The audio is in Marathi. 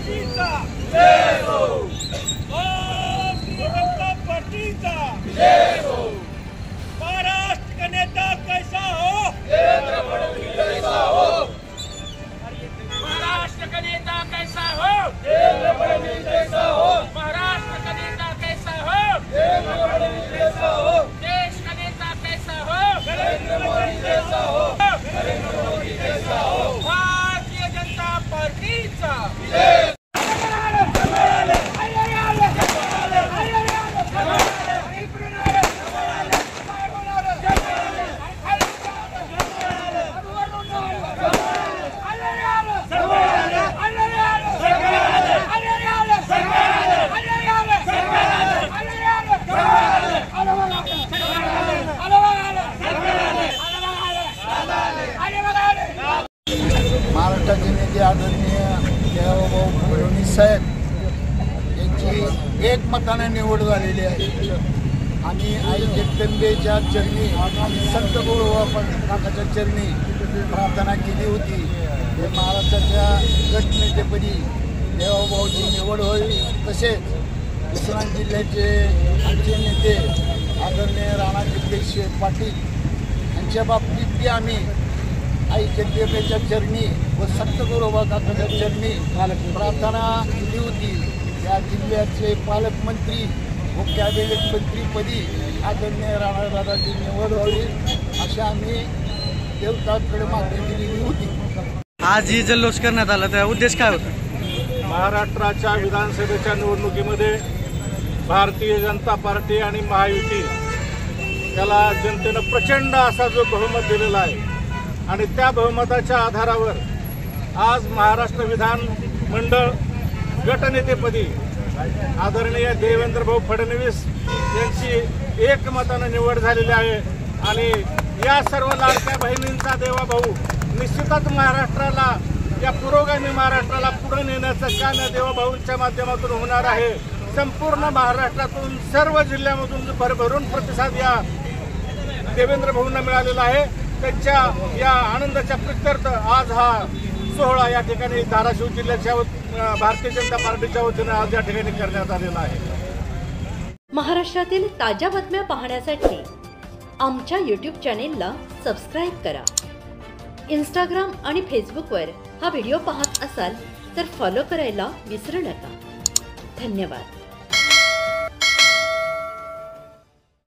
पार्टीचा जय हो, भारतीय जनता पार्टीचा जय हो। महाराष्ट्र का नेता कैसा हो? देवेंद्र फडणवीस जैसा हो। महाराष्ट्र का नेता कैसा हो? देवेंद्र फडणवीस जैसा हो। महाराष्ट्र का नेता कैसा हो? देवेंद्र फडणवीस जैसा हो। देश का नेता कैसा हो? नरेंद्र मोदी जैसा हो। नरेंद्र मोदी जैसा हो। भारतीय जनता पार्टीचा जय। महाराष्ट्राचे नेते आदरणीय देवाभाऊ फडणवीस साहेब यांची एकमताने निवड झालेली आहे आणि आई जगदंबेच्या चरणी आणि संत गुरुबाबा काकाच्या चरणी प्रार्थना केली होती. हे महाराष्ट्राच्या गटनेतेपदी देवाभाऊची निवड होईल. तसेच उस्मानाबाद जिल्ह्याचे आमचे नेते आदरणीय राणा जगदीश पाटील यांच्या बाबतीत आम्ही आई जगदंबेच्या चरणी व संत गुरुबाबा काकाच्या चरणी प्रार्थना केली होती. या जिल्ह्याचे पालकमंत्री व कॅबिनेट मंत्रीपदी आदरणीय राणादादाची निवड व्हावी अशी आम्ही देवताकडे मागणी केलेली होती. आज ही जल्लोष करण्यात आला त्याचा उद्देश काय होता? महाराष्ट्राच्या विधानसभेच्या निवडणुकीमध्ये भारतीय जनता पार्टी आणि महायुती त्याला जनतेनं प्रचंड असा जो बहुमत दिलेला आहे आणि त्या बहुमताच्या आधारावर आज महाराष्ट्र विधान मंडळ गटनेतेपदी आदरणीय देवेंद्र भाऊ फडणवीस यांची एकमतानं निवड झालेली आहे. आणि या सर्व लाडक्या बहिणींचा देवाभाऊ निश्चितच महाराष्ट्राला या पुरोगामी महाराष्ट्राला पुढे नेण्याचं काम या देवाभाऊंच्या माध्यमातून होणार आहे. संपूर्ण महाराष्ट्रातून सर्व जिल्ह्यामधून भरभरून प्रतिसाद या देवेंद्र भाऊंना मिळालेला आहे. त्यांच्या या आनंदाच्या प्रित्यर्थ आज हा सोहळा या ठिकाणी धाराशिव जिल्ह्याच्या भारतीय जनता पार्टीच्या वतीने आज या ठिकाणी करण्यात आलेला आहे. महाराष्ट्रातील ताज्या बातम्या पाहण्यासाठी आमच्या YouTube चॅनेलला सबस्क्राईब करा. इंस्टाग्राम आणि फेसबुकवर हा व्हिडिओ पाहत असाल तर फॉलो करायला विसरू नका. धन्यवाद.